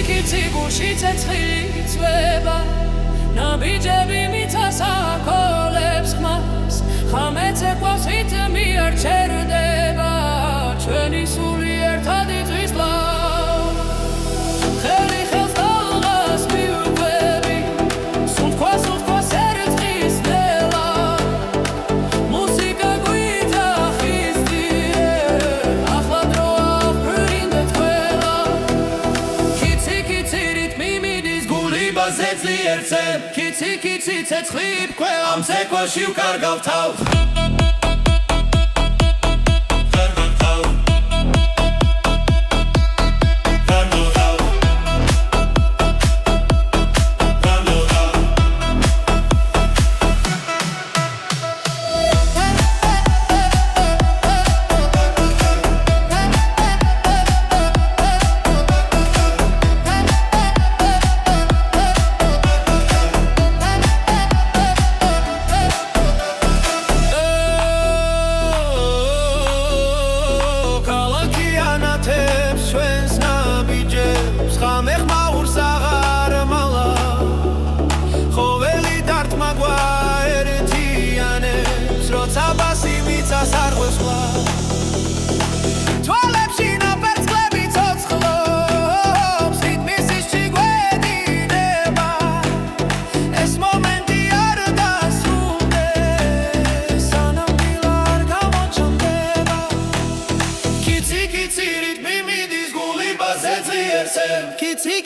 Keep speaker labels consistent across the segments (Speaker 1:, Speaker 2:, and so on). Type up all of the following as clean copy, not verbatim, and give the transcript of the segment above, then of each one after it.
Speaker 1: კიცი გუში ცეცხლი წვება ნაბიჯები მიწას აკოლებს ხმას ხამეცე ყვასით მიარჩერდება ჩვენი სული ერთად იწვის ლავ ხელი ხელს დალღას მიუყვები სუნთქვა ერწყის ნელა მუსიკა გვიდა ხისტიე ახლა დროა ვფრინდეთ ყველა კიცი რიტმი მიდის გული ბაზეცლი ერთზე კიცი ცეცხლი ყველა ამ ცეკვაში ვკარგავ თავს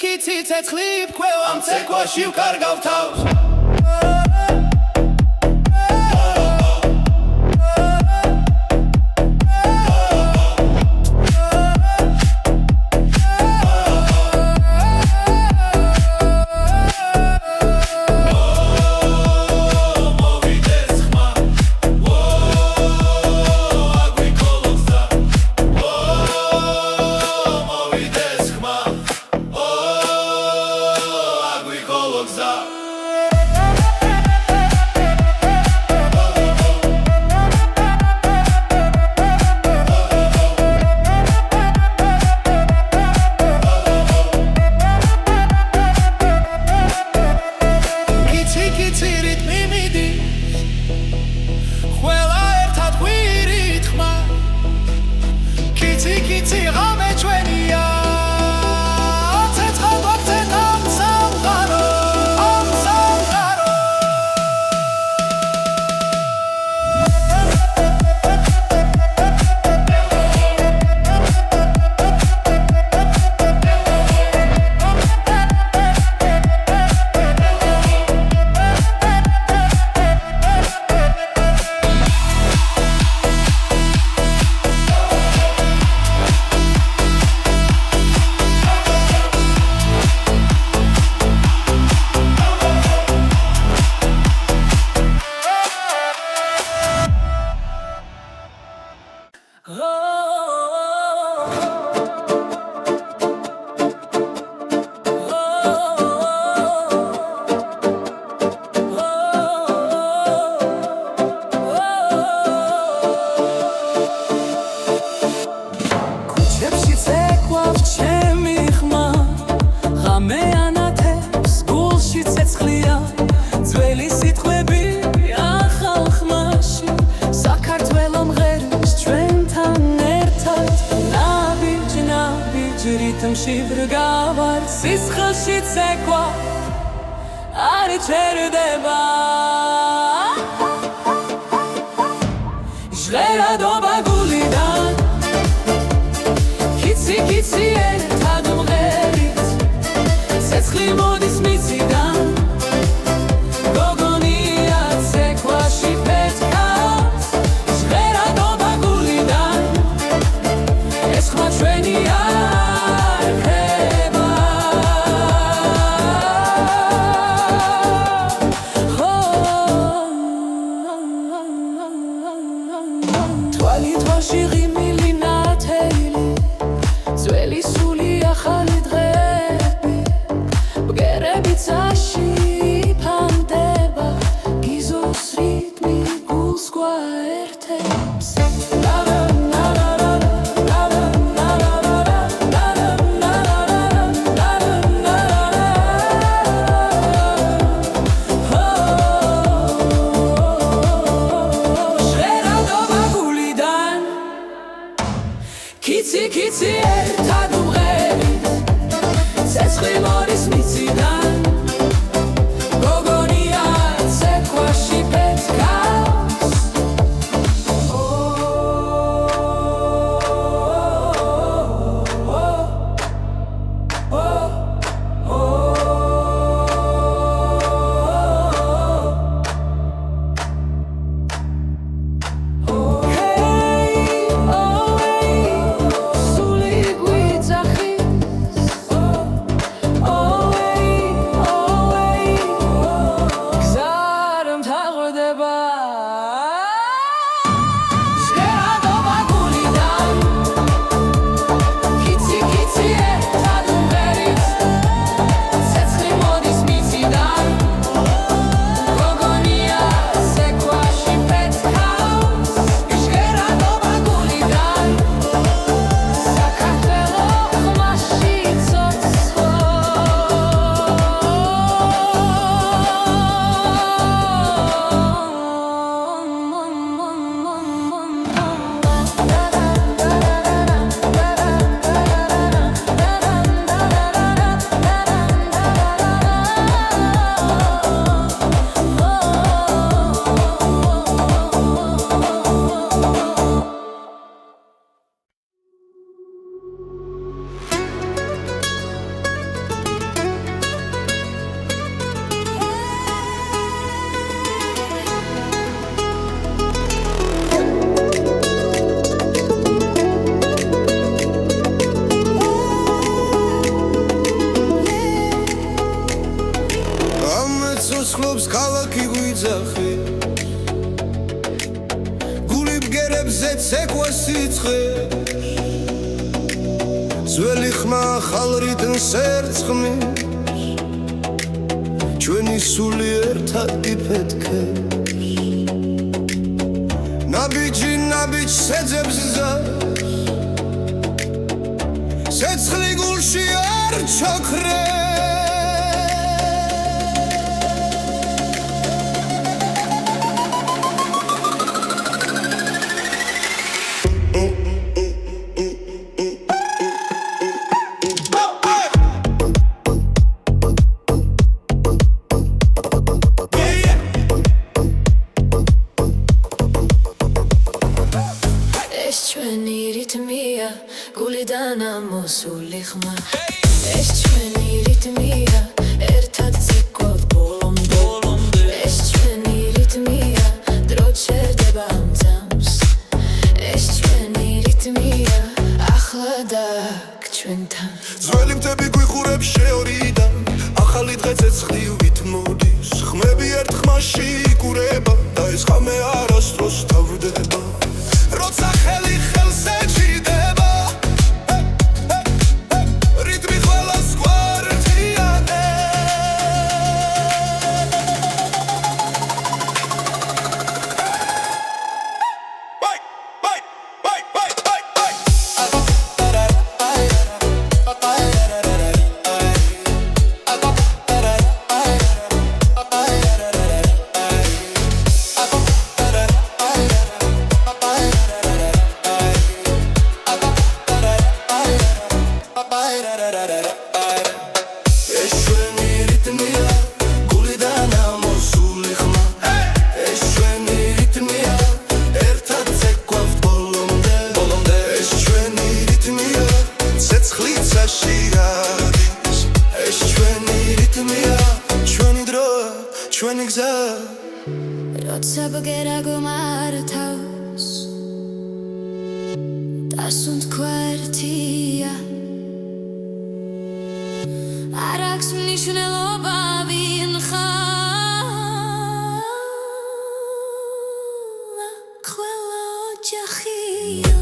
Speaker 1: კიცი ცეცხლი ყველა ამ ცეკვაში ვკარგავ თავს რიტმში ვრგავარ სისხლში ცეკვა არ ჩერდება ჟღერადობა გულიდან კიცი ერთად მღერით ცეცხლი მოდის მიწიდან გოგონია ცეკვაში პეთქავს ჟღერადობა გულიდან ეს ხმა ჩვენია
Speaker 2: კიცი ერთად უმღერი ცეცხლი მოდის მიწიდან გოგონია ცეკვაში პეთქავს
Speaker 1: სხლობს ქალაქი გვიძახი გული ბგერებზე ცეკვა სიცხე ძველი ხმა ახალ რიტმს ერწყმის ჩვენი სული ერთად იფეთქებს ნაბიჯი ნაბიჯს ეძებს გზას ცეცხლი გულში არ ჩაქრებს
Speaker 2: გულიდან ამოსული ხმა ეს ჩვენი რიტმია ერთად ცეკვავთ ბოლომდე ეს ჩვენი რიტმია დრო ჩერდება ამ ძამს ეს ჩვენი რიტმია ახლა დაგ ჩვენთან
Speaker 1: ძველი მთები გვიხურებს შეორიდან ახალი დღე ცეცხლივით მოდის ხმები ერთ ხმაში იკურება და ეს ხამე არასდროს თავდება როცა ხელი ხელს ეჭიდება
Speaker 2: როცა ბგერა გომართავს დასუნთ ქვერტია არ აქვს მნიშვნელობა ვინ ხარ ყველა ოჯახია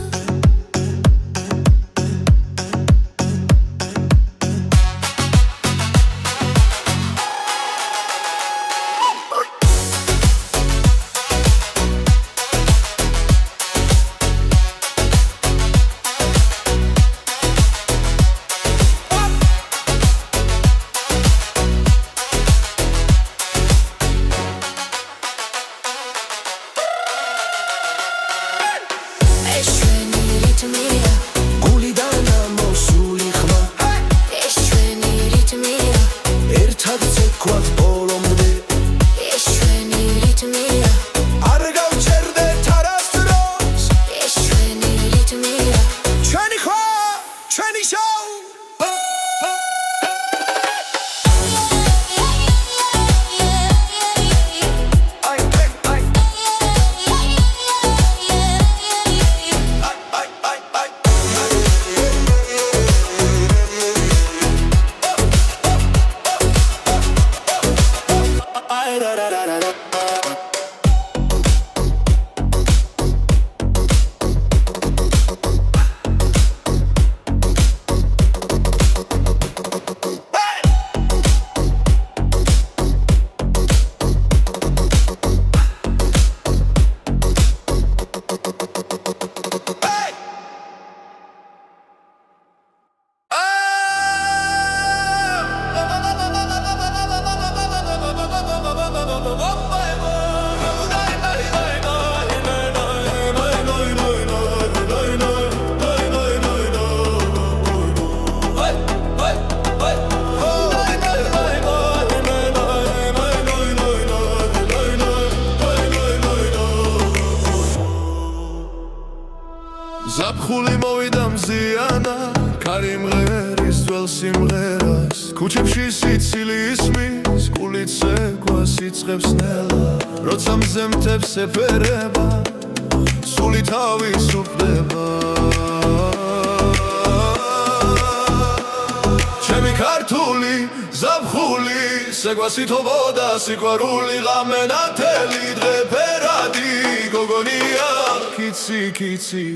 Speaker 1: Money Show. ზაფხული მოვიდა მზიანა ქარი მღერის ძველ სიმღერას ქუჩებში სიცილი ისმის გულით ცეკვა სიწყებს ნელა როცა მზემთებს ეფერება სული თავისუფლდება ჩემი ქართული ზაფხული სეკვა სითობოდა სიყვარული ღამე ნათელი დღე ფერადი გოგონია კიცი კიცი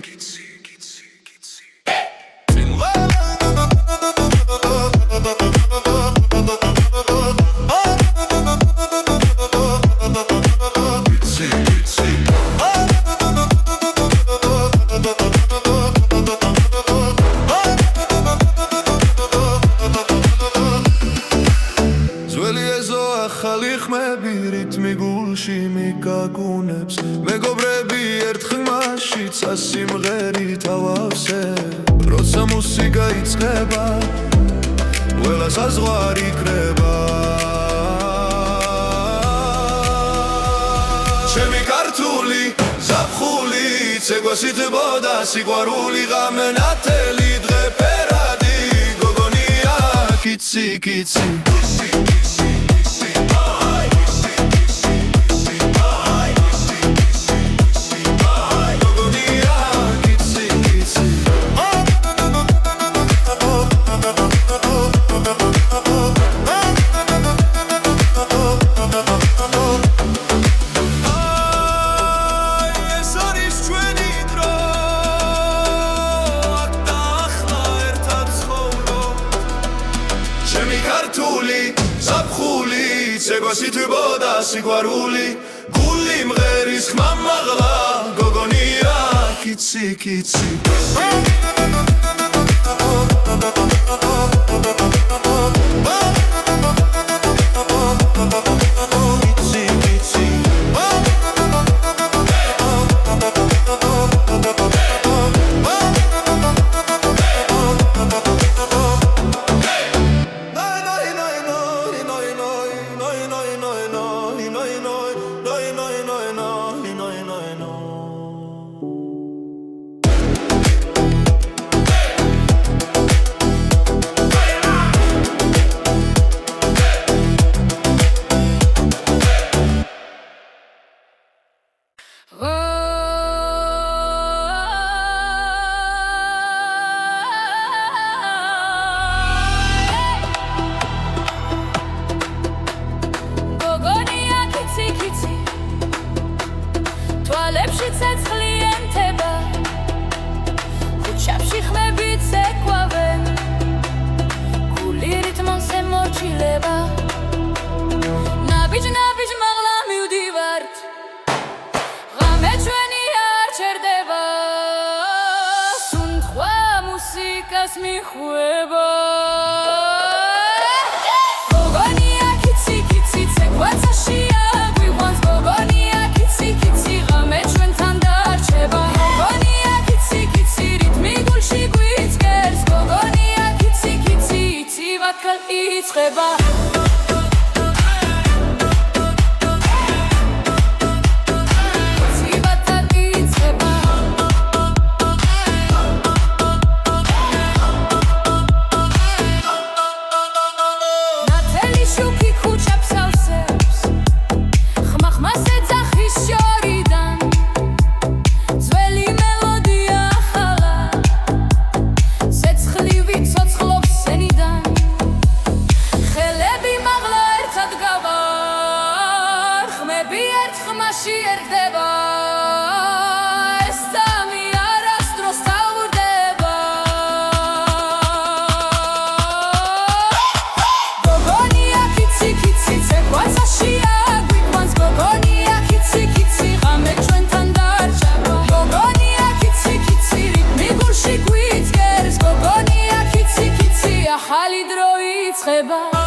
Speaker 1: ახალი ხმები რიტმი გულში მიგაგუნებს მეგობრები ერთ ხმაში წასიმღერით ავავსებ როცა მუსიკა იწყება ყველა საზღვარი კრება ჩემი ქართული ზაფხული ცეკვა სითბოდა სიყვარული ღამე ნათელი დღე ფერადი გოგონია კიცი კიცი ცეკვა სითბოდა სიყვარული გული მღერის ხმა მაღლა გოგონია კიცი კიცი
Speaker 3: ირიცხება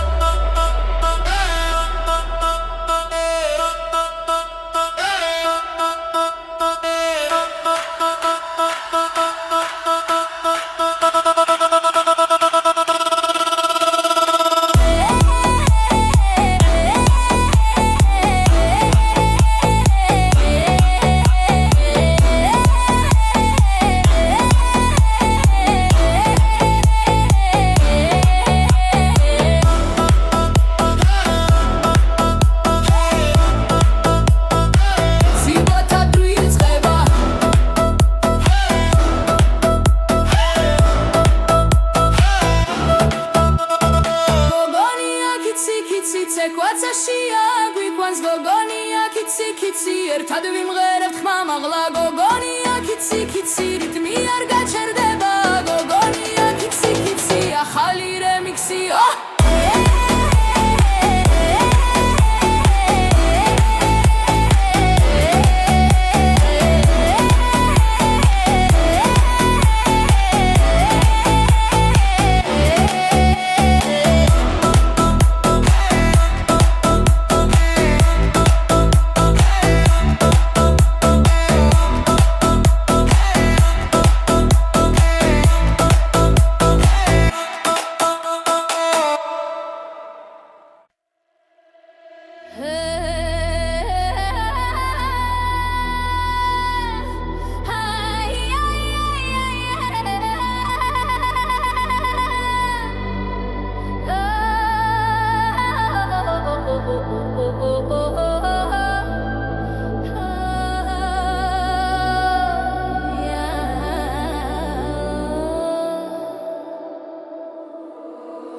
Speaker 3: გვიყვანს გოგონია კიცი კიცი ერთად ვიმღერებთ ხმა მაღლა გოგონია კიცი კიცი რიტმი არ გაჩერდება გოგონია კიცი კიცი ახალი რემიქსი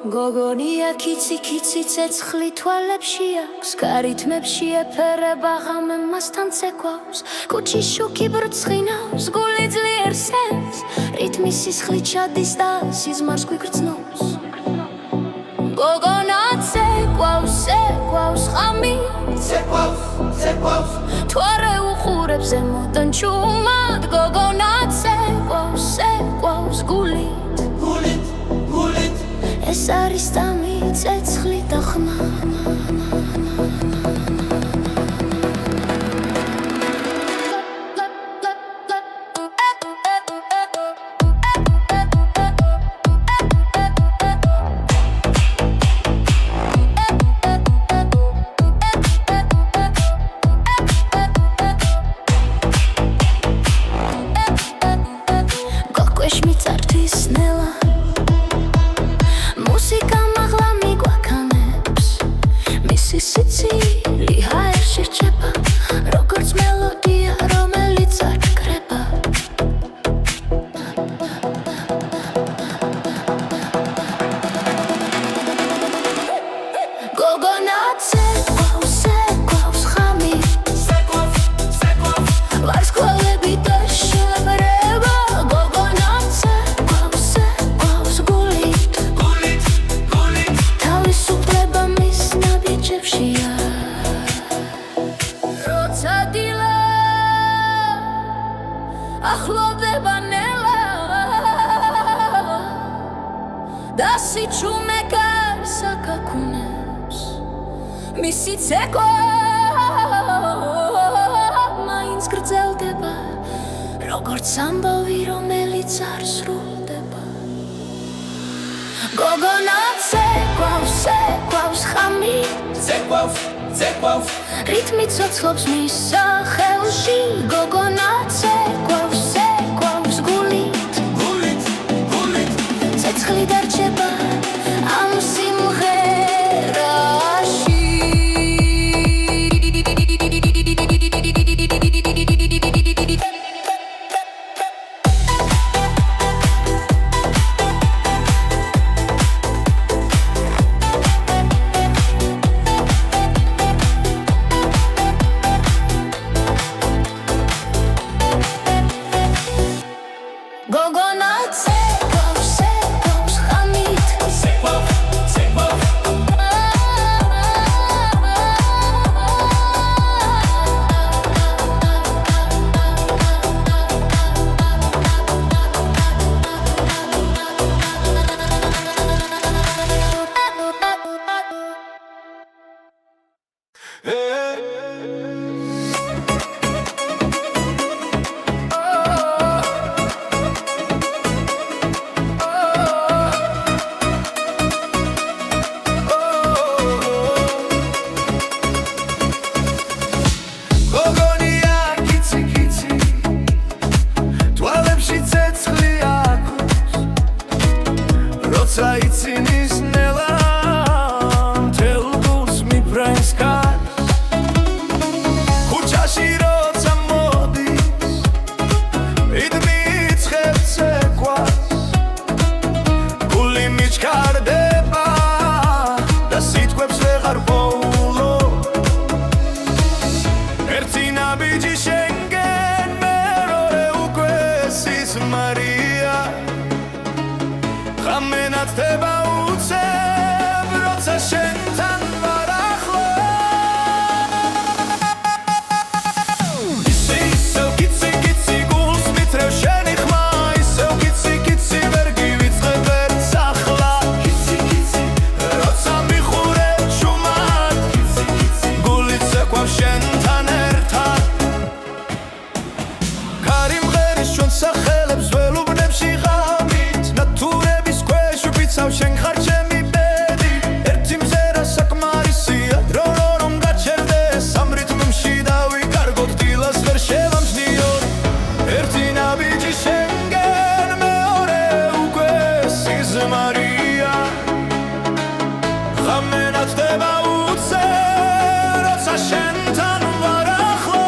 Speaker 3: გოგონია კიცი კიცი ცეცხლი თვალებში აქვს გარითმებში ეფერება ღამე მასთან ცეკვავს კუჩის შუქი ბრწყინავს გული ძლიერ სენს რიტმი სისხლით ჩადის და სიზმარს გვიგრძნობს გოგონა ცეკვავს ცეკვავს ღამი ცეკვავს თუ არ უყურებს ზემოდან ჩუმად გოგონა ცეკვავს ცეკვავს გულით ეს არის დამი ცეცხლი და ხმა გოკვეშ მიწართვის ნელა მუსიკა მაღლა მიგვაქანებს მისი სიცილი ჰაერში რჩება როგორც მელოდია რომელიც არ კრება გოგონა ცეკვავს ცეკვავს ღამი ვარსკვლავები და შებრება გოგონა ცეკვავს ცეკვავს გულით თავისუფლება მის ნაბიჯებშია როცა დილა ახლოვდება ნელა და სიჩუმე გარს აკაკუნებს მისი ცეკვა მაინც გრძელდება როგორც ამბავი რომელიც არ სრულდება გოგონა ცეკვავს ცეკვავს ღამი ცეკვავს რიტმი ცოცხლობს მის სახელში გოგონა ცეკვავს ცეკვავს გულით ცეცხლი დარჩება ამ სიმღერაში გოგონა ცეკვავს ცეკვავს ღამი
Speaker 1: როცა იცინის ნელა მთელ გულს მიფრენს კარს ქუჩაში როცა მოდის მიდმიცხებს ეკვას გული მიჩქარდება და სიტყვებს ვეღარ პოულო ერთი ნაბიჯი შენგენ მეორე უკვე სიზმარია ხამენათდება უცებ როცა შენთან ვარ ახლო ისევ კიცი კიცი გულს მითრევ შენი ხმა ისევ კიცი კიცი ვერ გივიწყებ ერთს ახლა კიცი კიცი როცა მიხურებ შუმად კიცი კიცი გულიც ეკვავს შენთან ერთად კარი მღერის ჩვენ სახელებს ველუბნებში ღამით ნათურების ქვეშ ვფიცავ შენ ხარ ჩემი ბედი ერთი მზერა საკმარისია დრო რომ გაჩერდეს ამ რიტმში დავიკარგოთ დილას ვერ შევამჩნიოთ ერთი ნაბიჯი შენგენ მეორე უკვე სიზმარია ხამენათდება უცებ როცა შენთან ვარ ახლო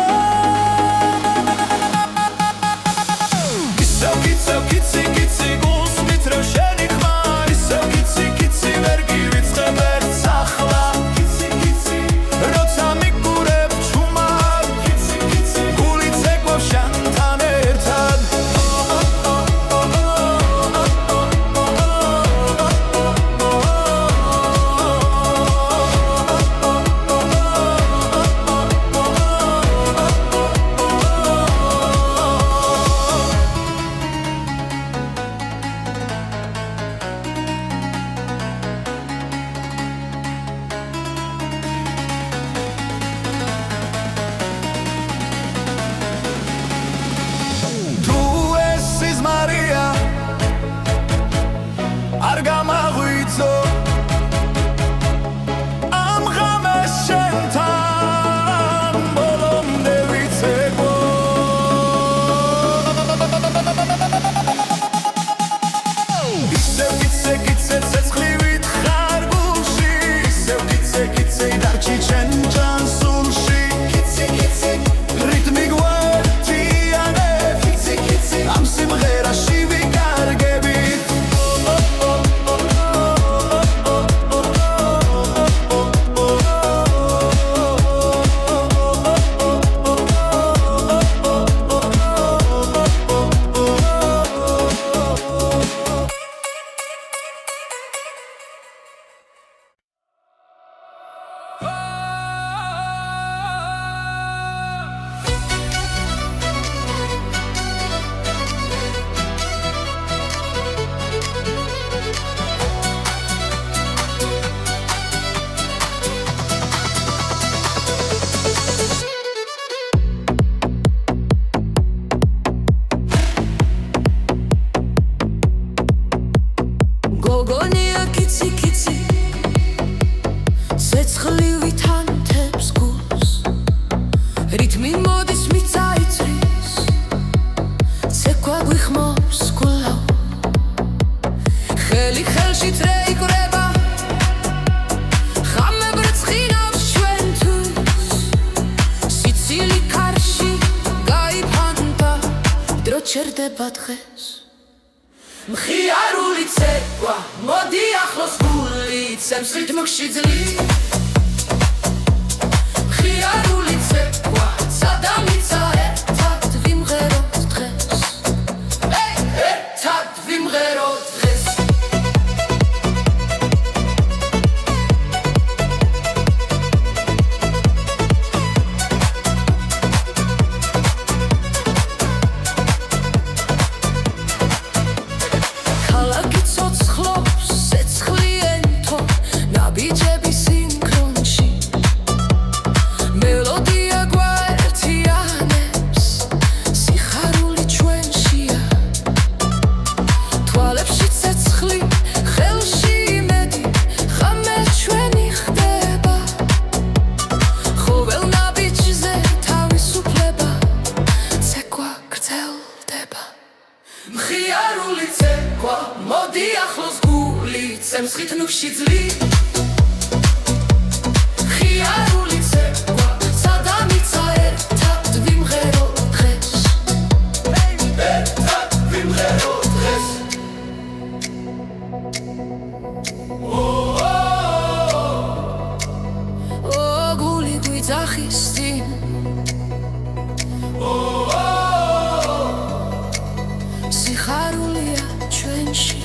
Speaker 1: ისევ კიცი კიცი გულს მითრევ შენი ხმა ისევ კიცი კიცი ვერ გივიწყებ ერთს ახლა კიცი კიცი როცა მიგურებ ჩუმად კიცი კიცი გულიც ეკვავს შენთან ერთად თუ ეს სიზმარია არ გამაღვიძო ამ ღამეს შენთან ბოლომდე ვიცეკვო ისევ კიცე ცეცხლივით ხარ გულში ისევ კიცე დარჩი ჩემ ჯანსულში კიცი კიცი რიტმი გვერდიანებ კიცი კიცი ამ სიმღერაში ვიკარგებით გოგონია კიცი კიცი ცეცხლივით ანთებს გულს რიტმი მოდის მიწაიწრის ცეკვა გვიხმობს გულავ ხელი ხელში წრეიკრება ხამებრ ცხინავს ჩვენთვის სიცილი კარში გაიფანტა დრო ჩერდება დღეს მხიარული ცეკვა მოდი ახლოს გული ცემს რიტმში ძლით მხიარული ცეკვა სადამიცა ერთად ვიმღეროთ დღეს ერთად ვიმღეროთ დღეს ქალაქი ცოცხლობს ცეცხლიენთო ნაბიჯები სიმ
Speaker 4: ძლი წემსხით ნუში ძლი ხიარული ცეკვა სადამიცა ერთად ვიმღერო დღეს ერთად ვიმღერო დღეს გული გვიძახის წინ სიხარულია ჩვენში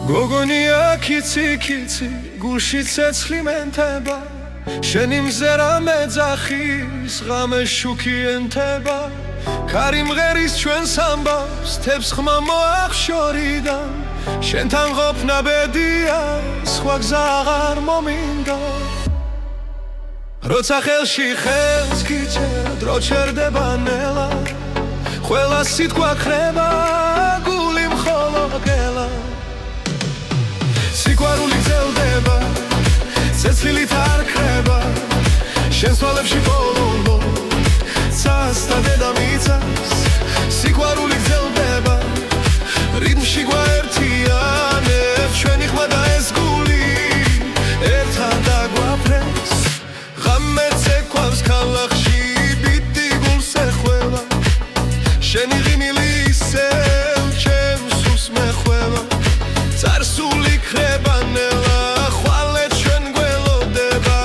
Speaker 1: გოგონია კიცი კიცი გულში ცეცხლი მენთება შენი მზერა მეძახის ღამე შუქი ენთება ქარი მღერის ჩვენს ამბავს თებს ხმა მოახშორიდან შენთან ყოფნა ბედია სხვა გზა აღარ მომინდა როცა ხელში ხელს გიჭერ დრო ჩერდება ნელა ყველა სიტყვა ქრება გული მხოლოდ გელა სიყვარული გრძელდება ცეცხლით არ ქრება შენს თვალებში ბოლო ცას და დედამიწას სიყვარული გრძელდება რიტმში გვაერთიანებს ჩვენი ხმა და ეს გული ერთად დაგვაფრენს ღამე ცეკვავს ქალაქში ბიტი გულს ეხველა შენი ღიმილი ისევ ჩემს სულს მეხველა წარსული ქრება ნელა ხვალე ჩვენ გველოდება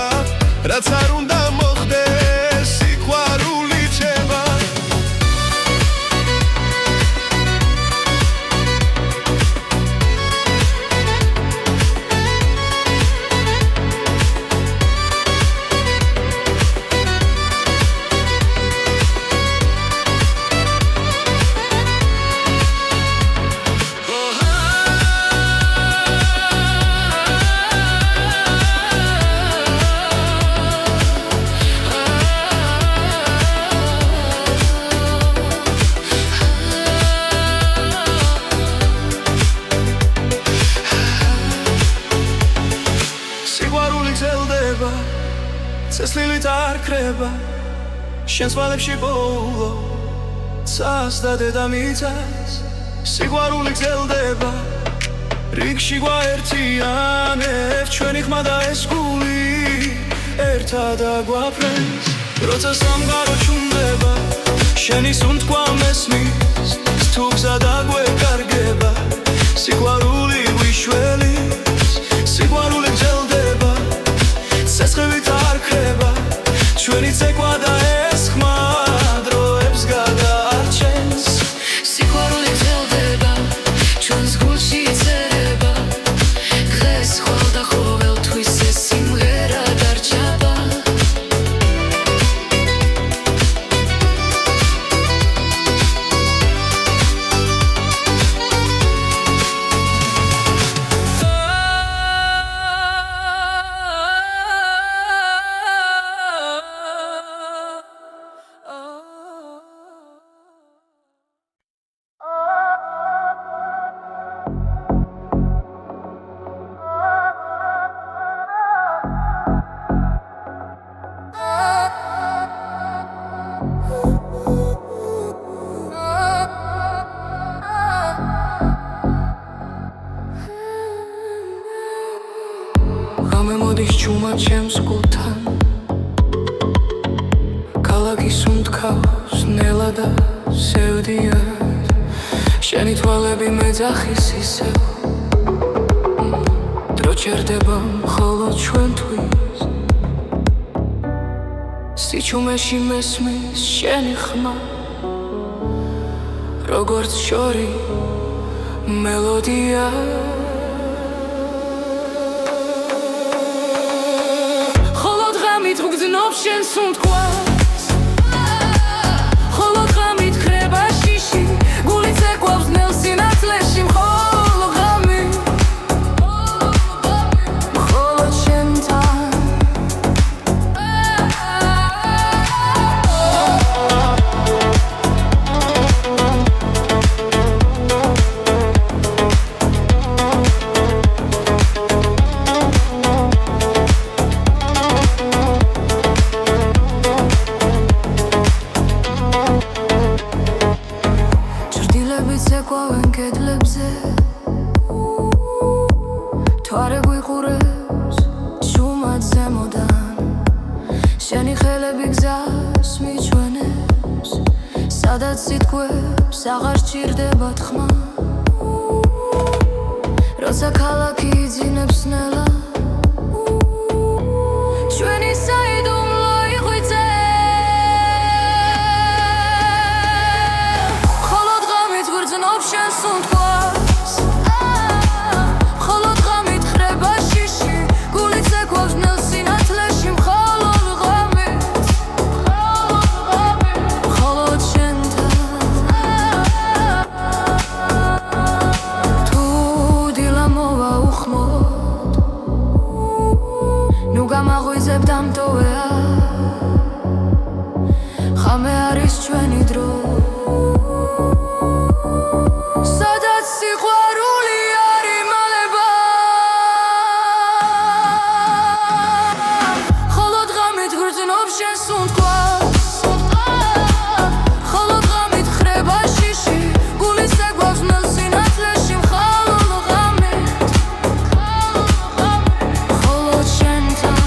Speaker 1: რაც არ უნდა მოხდეს სიყვარული ჩება ცეცხლით არ ქრება შენს თვალებში ბოლო ცას და დედამიწას სიყვარული გრძელდება რიგში გვაერთიანებს ჩვენი ხმა და ეს გული ერთად დაგვაფრენს როცა სამყარო ჩუმდება შენი სუნთქვა მესმის თუ გზა დაგვეკარგება სიყვარული გვიშველის სიყვარული გრძელდება ცეცხლით არ ქრება ჩვენი ცეკვა და ეს ხმა დროებს გადაარჩენს
Speaker 4: სიყვარული გრძელდება ჩვენს გულში წერება დღეს ხვალ და ყოველთვის ეს სიმღერა დარჩება გამოდის ჩუმად ჩემს გულთან ქალაქის უმტკავს ნელა და სევდიან შენი თვალები მეძახის ისევ დრო ჩერდება მხოლოდ ჩვენთვის სიჩუმეში მესმის შენი ხმა როგორც შორი მელოდია ღამით ვგრძნობ შენს უთქვას ხოლოდ ღამით ხრება შიში გული ცეკვავს ნელ სინათლეში მხოლოდ ღამით მხოლოდ შენთან ცეკვავენ კედლებზე თვარე გვიყურებს ჩუმად ზემოდან შენი ხელები გზას მიჩვენებს სადაც სიტყვებს აღარ სჭირდება თქმა როცა ქალაქი იძინებს ნელა ჩვენი საიდუმლო იღვიძე გრძნობ შენს უთქვას მხოლოდ ღამით ხრება შიში გული ცეკვავს ნელ სინათლეში მხოლოდ ღამით მხოლოდ შენთან თუ დილა მოვა უხმოდ ნუ გამაღვიძებ დამტოვეა ხამე არის ჩვენი დრო სადაც სიყვარული არ იმალება ხოლოდ ღამით გრძნობ შენს უთქვას ხოლოდ ღამით ხრება შიში გული ცეკვავს ნელ სინათლეში მხოლოდ ღამით მხოლოდ შენთან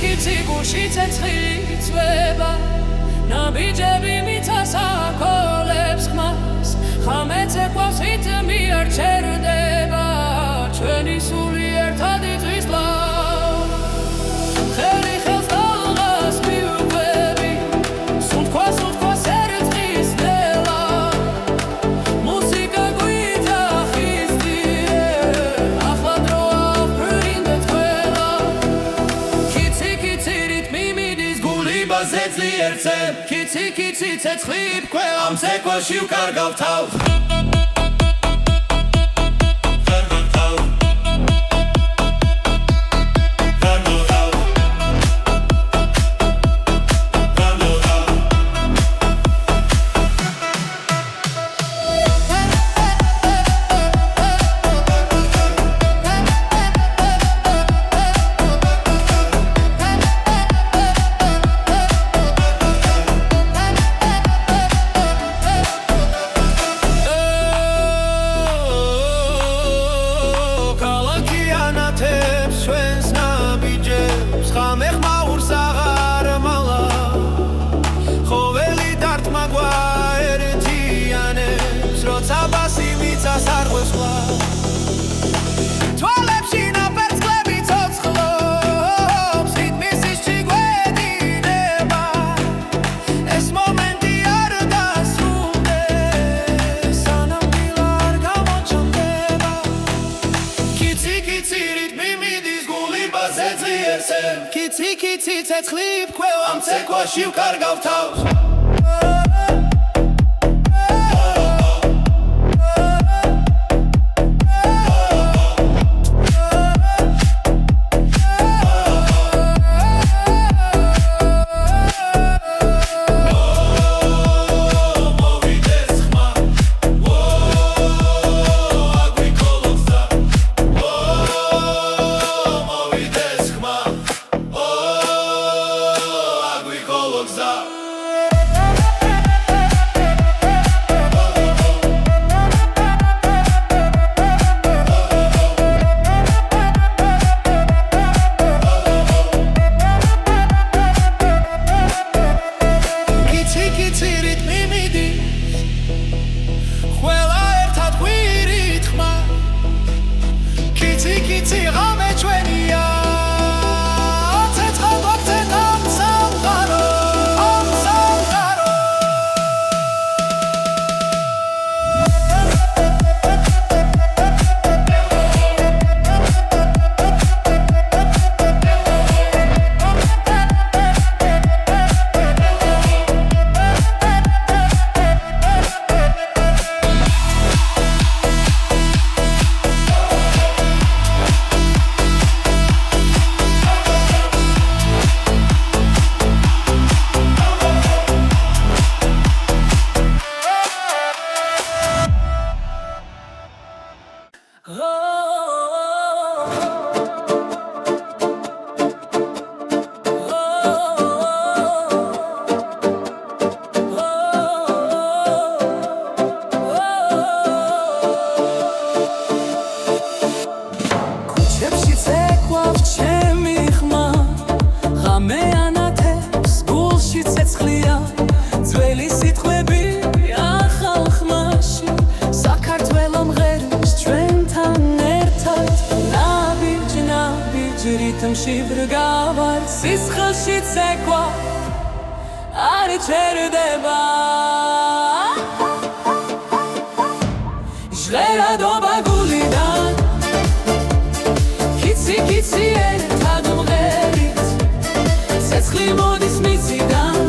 Speaker 4: კიცი გულში ცეცხლი წვება ნაბიჯები მიწას აკოლებს ხმას ხამე ცეკვავს რიტმი არ ჩერდება ჩვენი სული ერთად იწვის ბლავ ხელი ხელს დალღას მიუყვები სუნთქვა ერწყის ნელა მუსიკა გვიძახის ძიე ახლა დროა ვფრინდეთ ყველა კიცი რიტმი მიდის გული ბაზეძლიერზე კიცი ცეცხლი ვქვევ ამ ცეკვაში ვკარგავ თავს მიწას არ ღვესვლა თვალებში ნაპერწკლები ცოცხლობს რიტმის ისჩი გვედინება ეს მომენტი არ დასრულდეს სანამ დილა არ გამოჩნდება კიცი კიცი რიტმი მიდის გულიბაზე ძლიერზე კიცი კიცი ცეცხლი ფქვევა მცეკვაში ვკარგავ თავს რიტმში ბრგავარ სისხლში ცეკვა არ ჩერდება ჟღერადობა გულიდან კიცი კიცი ერთად მღერით ცეცხლი მოდის მიწიდან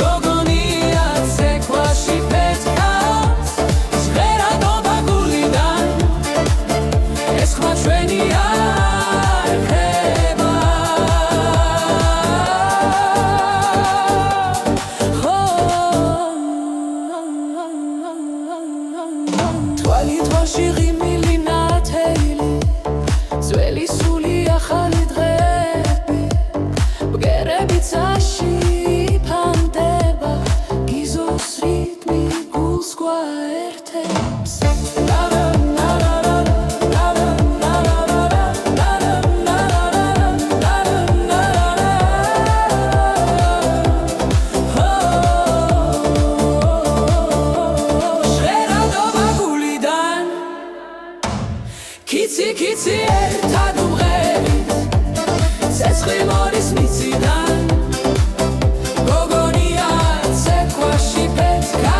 Speaker 4: გოგონია ცეკვაში პეთქავს ჟღერადობა გულიდან ეს ხმა ჩვენია კიცი ერთად მღერით ცეცხლი მოდის მიწიდან გოგონია ცეკვაში პეთქავს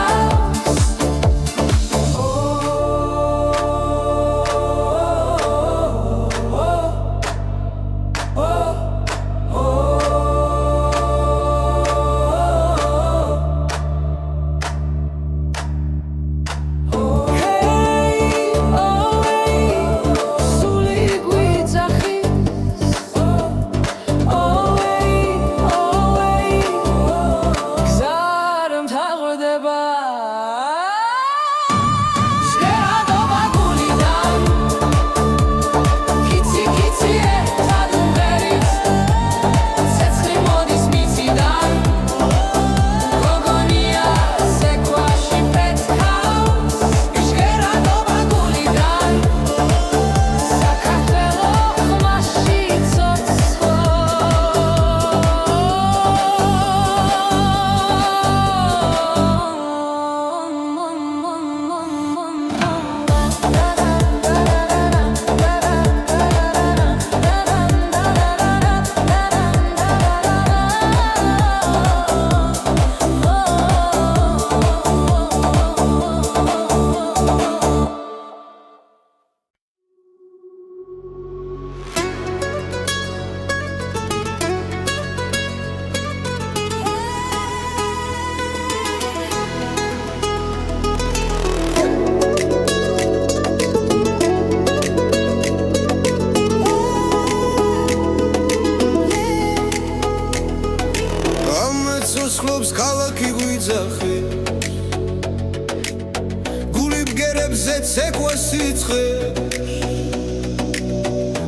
Speaker 1: ჭიებზე ცეკვა სიცხე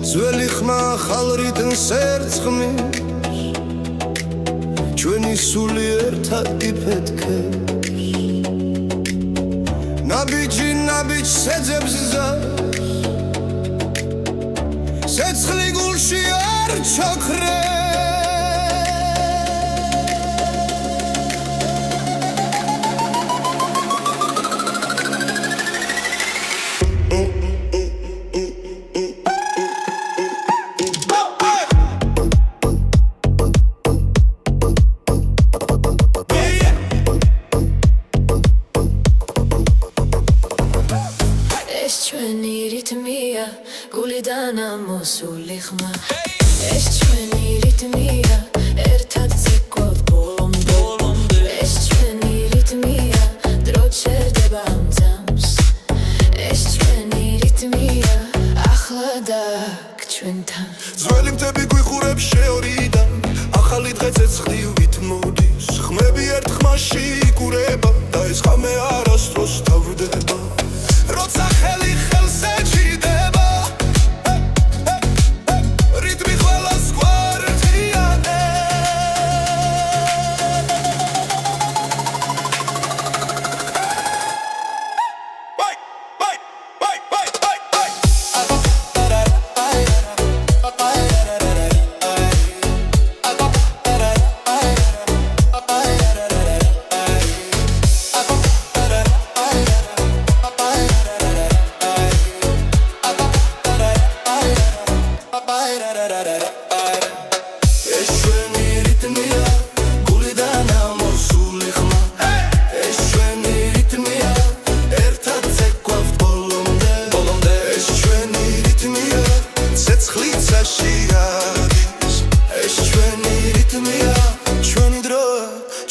Speaker 1: ძველი ხმა ახალ რიტმს ერწყმის ჩვენი სული ერთად იფეთქებს ნაბიჯი ნაბიჯს ეძებს ზარს ცეცხლი გულში არ ჩაქრეს
Speaker 2: ჩვენი რიტმია გულიდან ამოსული ხმა ეს ჩვენი რიტმია ერთად ცეკვავთ ბოლომდე ეს ჩვენი რიტმია დრო ჩერდება ამ ძამს ეს ჩვენი რიტმია ახლა დაგ ჩვენთან
Speaker 1: ძველი მთები გვიხურებს შეორიდან ახალი დღე ცეცხლივით მოდის ხმები ერთ ხმაში იკურება და ეს ხამე არასდროს თავდება როცა ხელი ხელს ეჭიდება რიტმი ყველას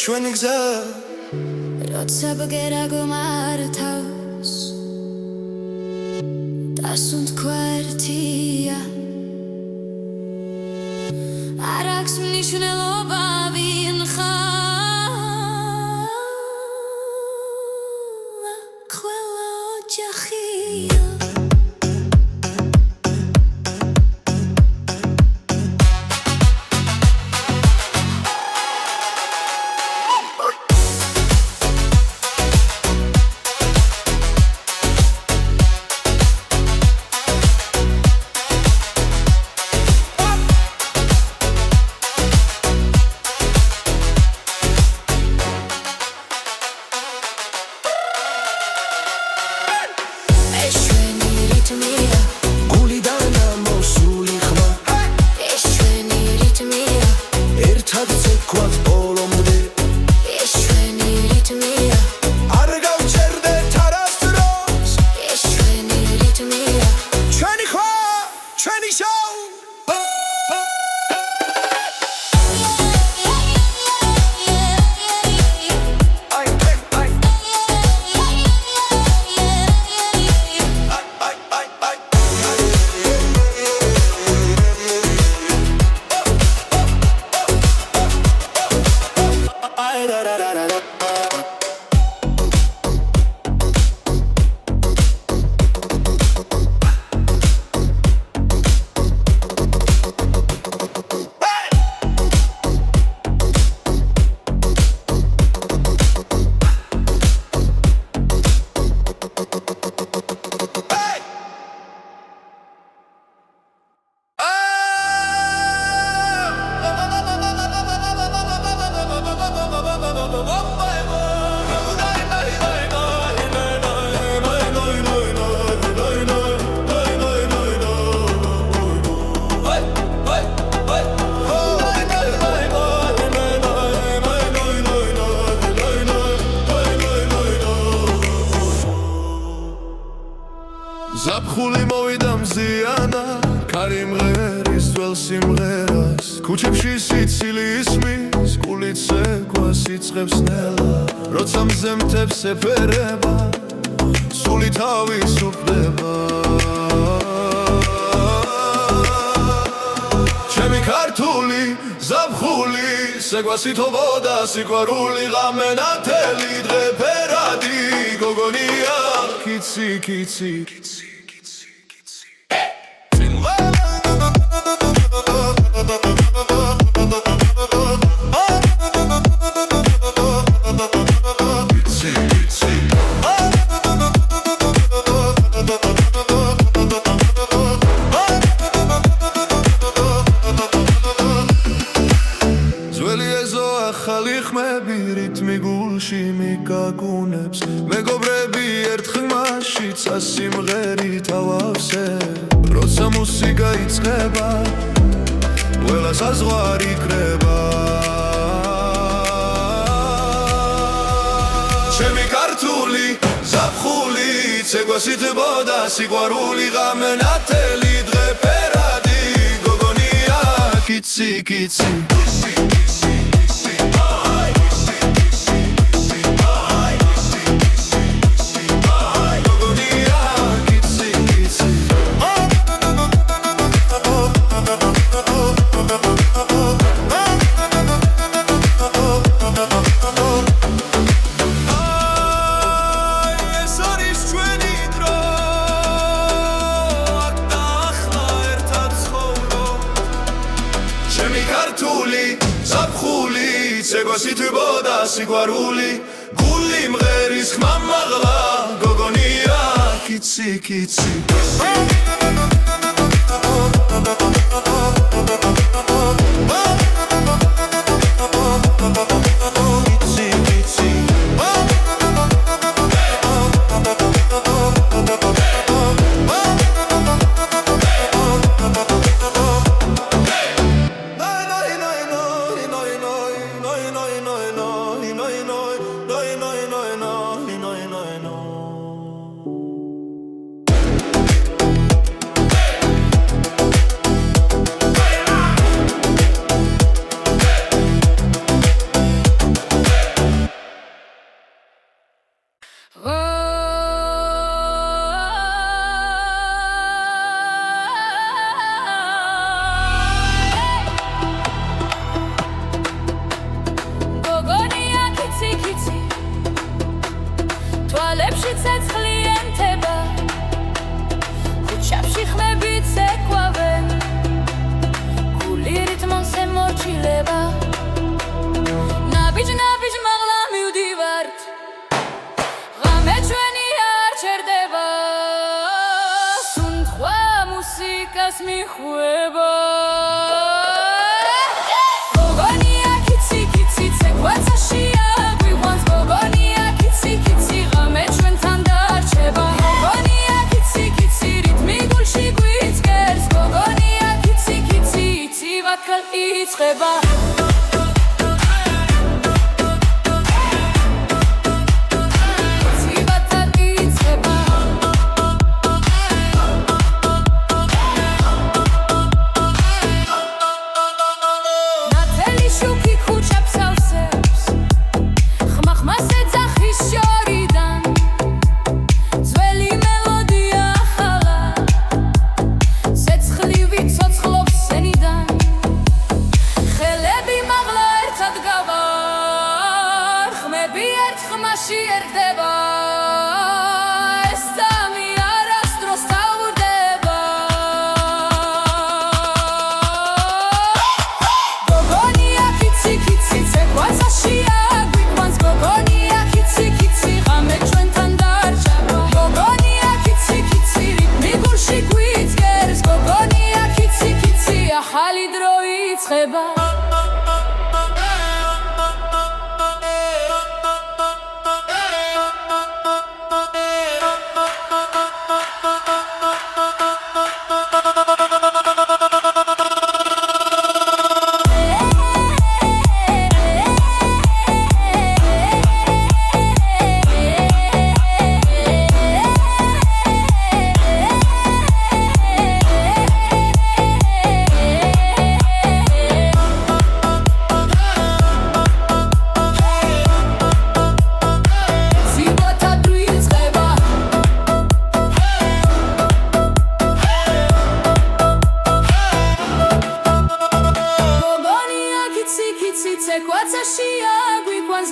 Speaker 1: ჩვენი გზა
Speaker 2: როცა ბგერა გომართავს დასუნთქვა ერთია არ აქვს მნიშვნელობა ვინ ხარ ყველა ოჯახია
Speaker 1: გულიდან ამოსული ხმა
Speaker 2: ეს ჩვენი რიტმია
Speaker 1: ერთად ცეკვავთ ბოლომდე
Speaker 2: ეს ჩვენი რიტმია
Speaker 1: არ გავჩერდეთ არასდროს
Speaker 2: ეს ჩვენი რიტმია
Speaker 1: ჩვენი ხმა ჩვენი შოუ ზაფხული მოვიდა მზიანა ქარი მღერის ძველ სიმღერას ქუჩებში სიცილი ისმის გულით ცეკვა სიწყებს ნელა როცა მზემთებს ეფერება სული თავისუფლდება ჩემი ქართული ზაფხული სეკვა სითბო და სიყვარული ღამე ნათელი დღე ფერადი გოგონია კიცი კიცი ახალი ხმები რითმი გულში მიგაგუნებს მეგობრები ერთხმაში სასიმღერით ავავსე როცა მუსიკა იწყება ყველა საზღვარი კრება ჩემი ქართული ზაფხული ცეკვასითბოდა სიყვარული ღამე ნათელი დღე ფერადი გოგონია კიცი კიცი ცეკვასითბოდა სიყვარული გული მღერის ხმა მაღლა გოგონია კიცი კიცი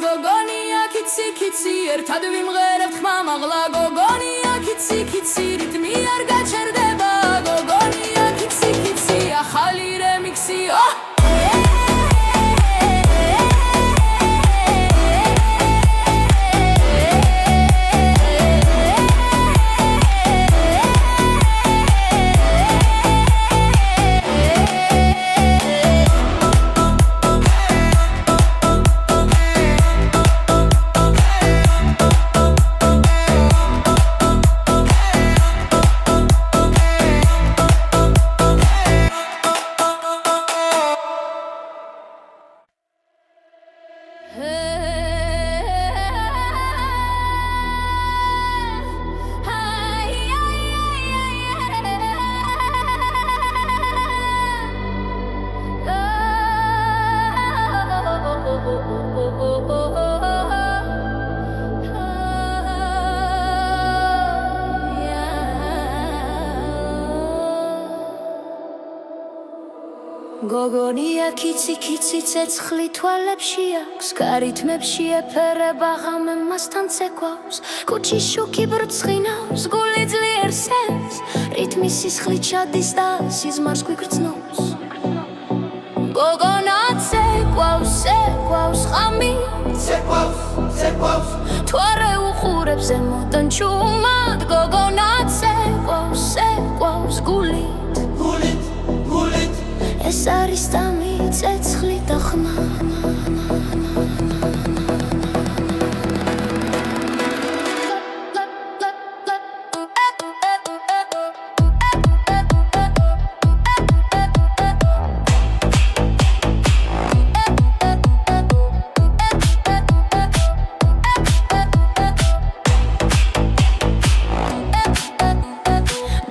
Speaker 3: გოგონია კიცი კიცი ერთად ვიმღერებთ ხმა მაღლა გოგონია კიცი კიცი რიტმი არ გაჩერდება გოგონია კიცი კიცი ახალი რემიქსი გოგონია კიცი კიცი ცეცხლი თვალებში აქვს გარითმებში ეფერება ღამე მასთან ცეკვავს კუჩის შუქი ბრწყინავს გული ძლიერ სენს რიტმი სისხლით ჩადის და სიზმარს გვიგრძნობს გოგონა ცეკვავს ცეკვავს ღამი ცეკვავს თვარე უხურებს ზემოდან ჩუმად გოგონა ცეკვავს ცეკვავს გულით ეს არის დამი ცეცხლი და ხმა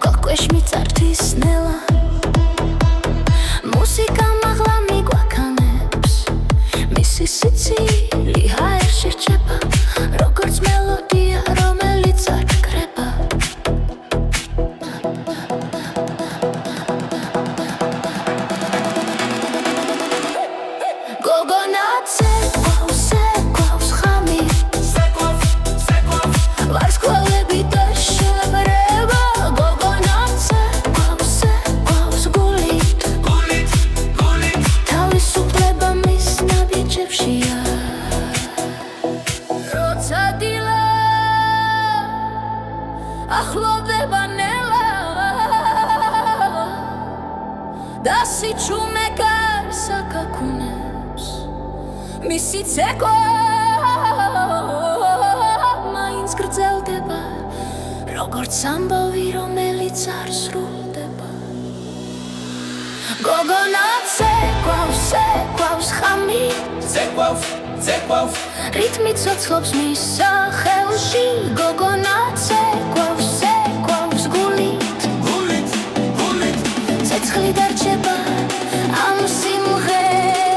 Speaker 3: გოკვეშ მიწართვის ნელა მუსიკა მაღლა მიგვაქანებს მისი სიცილი ჰაერში რჩება როგორც მელოდია რომელიც არ გკრება გოგონა ცეკვავს ცეკვავს ღამი ვარსკვლავები და შებრება გოგონა ცეკვავს ცეკვავს გულით თავისუფლება მის ნაბიჯებშია როცა დილა ახლოვდება ნელა და სიჩუმე გარს აკაკუნებს მისი ცეკვა მაინც გრძელდება როგორც ამბავი რომელიც არ სრულდება გოგონა ცეკვავს ცეკვავს ღამი
Speaker 4: ცეკვავს
Speaker 3: რიტმი ცოცხლობს მის სახელში გოგონა ცეკვავს ცეკვავს გულით ცეცხლი დარჩება ამ სიმღერაში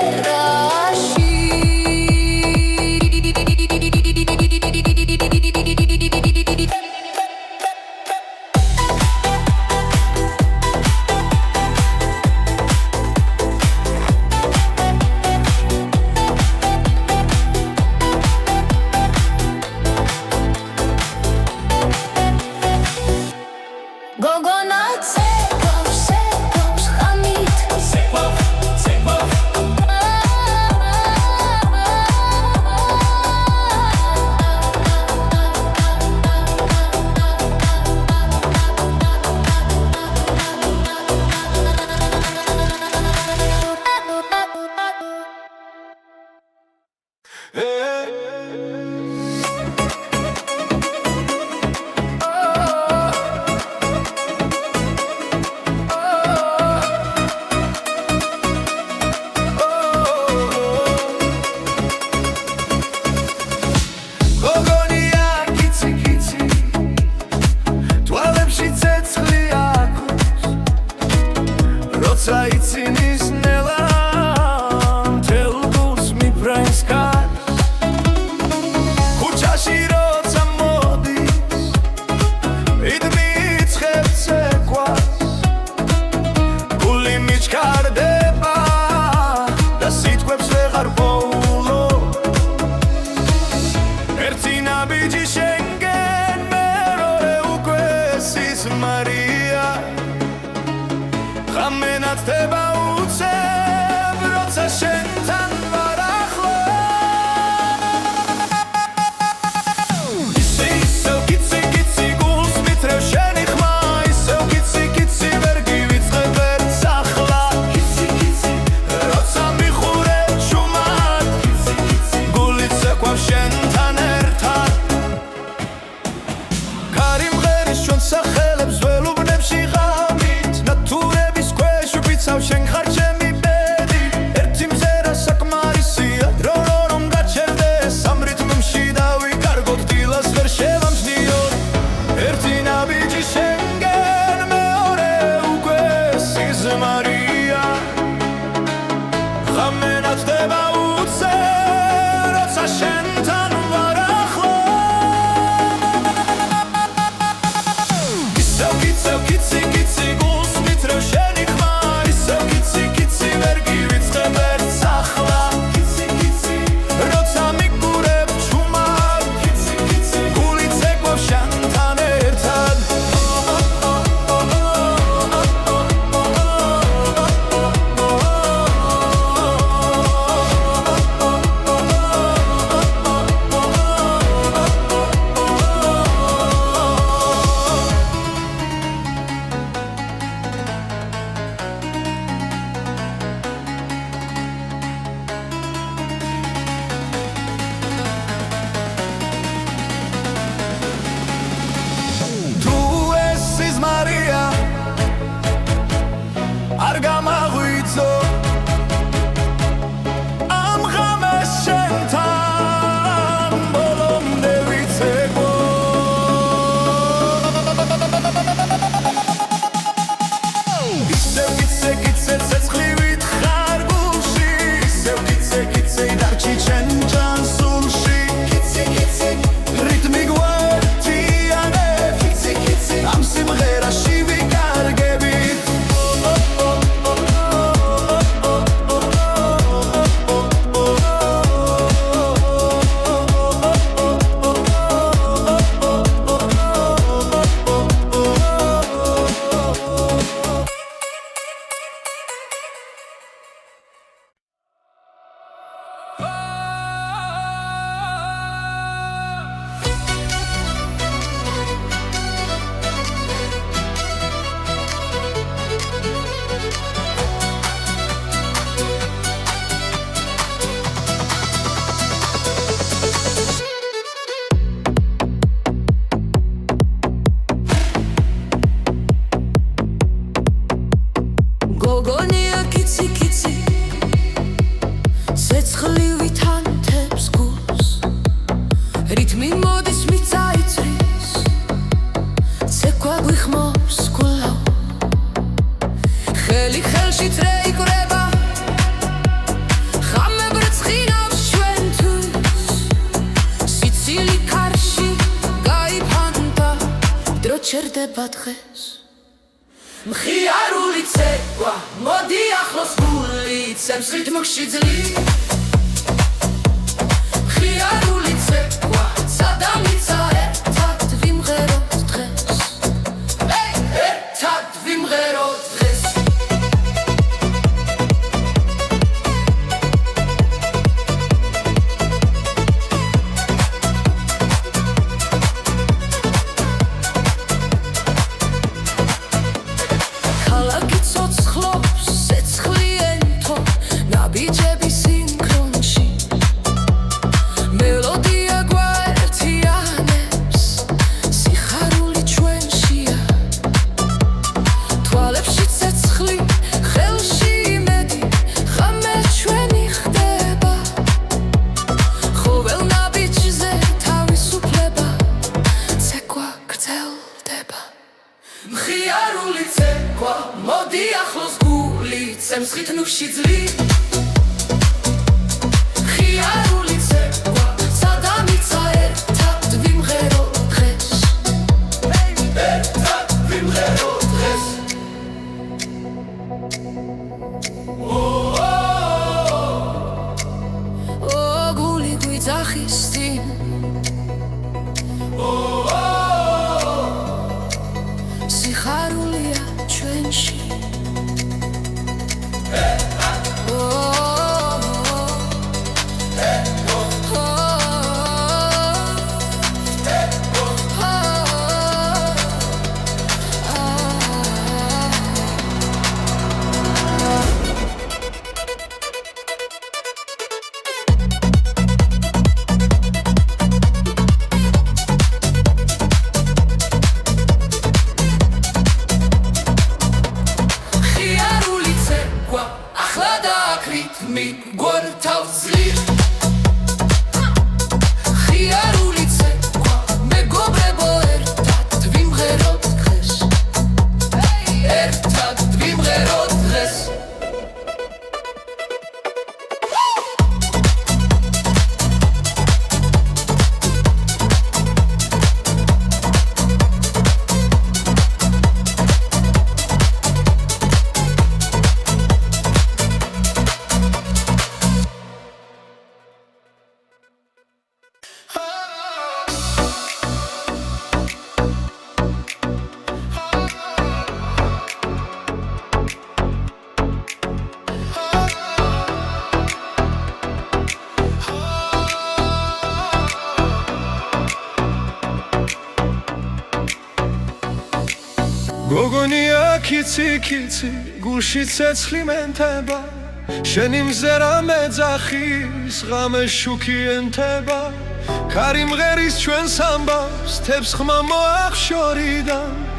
Speaker 4: ზმარია ღამე ნათდება უცებ როცა შენთან ვარ ახლო ისევ კიცი გულს მითრევ შენი ხმა ისევ კიცი ვერ გივიწყებ ერთს ახლა როცა მიხურებ ჩუმად გული ცეკვავს შენთან ერთად კარი მღერის ჩვენ სახელებს ველუბნებში ღამით ნათურების ქვეშ ვფიცავ შენ ხარ ჩემი ბედი ერთი მზერა საკმარისია დრო რომ გაჩერდეს ამ რიტმში დავიკარგოთ დილას ვერ შევამჩნიოთ ერთი ნაბიჯი შენგენ მეორე უკვე სიზმარია ღამე ნათდება უცებ როცა შენთან ვარ ახლო ისევ კიცი გულს მითრევ შენი ხმა ისევ კიცი ვერ გივიწყებ ერთს ახლა როცა მიგურებ ჩუმად გული ცეკვავს შენთან ერთად თუ ეს სიზმარია არ გამაღვიძო ამ ღამეს შენთან ბოლომდე ვიცეკვო ისევ კიცე ცეცხლივით ხარ გულში ისევ კიცე დარჩი ჩემ ჯანსულში რიტმი გვერდიანებ ამ სიმღერაში ვიკარგებით
Speaker 3: გოგონია კიცი ცეცხლივით ანთებს გულს რიტმი მოდის მიწაიწრის ცეკვა გვიხმობს გულავ ხელი ხელში წრეიკრება ღამე ბრწყინავს ჩვენთვის სიცილი კარში გაიფანტა დრო ჩერდება დღეს მხიარული ცეკვა მოდი ახლოს გული ცემს რიტმში ძლივ მხიარული ცეკვა სადამიცა ერთად ვიმღეროთ დღეს ერთად ვიმღეროთ დღეს ქალაქი ცოცხლობს ცეცხლიენთო ნაბიჯები სინქრონში მელოდია გვაერთიანებს სიხარული ჩვენშია თვალებში ცეცხლი ხელში იმედი ღამე ჩვენი ხდება ყოველ ნაბიჯზე თავისუფლება ცეკვა გრძელდება მხიარული ცეკვა მოდი ახლოს გული ცემს რიტმში ძლივ მხიარული ცეკვა სადამიცა ერთად ვიმღეროთ დღეს ერთად ვიმღეროთ დღეს გული გვიძახის წინ
Speaker 4: გოგონია კიცი კიცი გულში ცეცხლი მენთება შენი მზერა მეძახის ღამე შუქი ენთება ქარი მღერის ჩვენს ამბავს თებს ხმა მოახშორიდან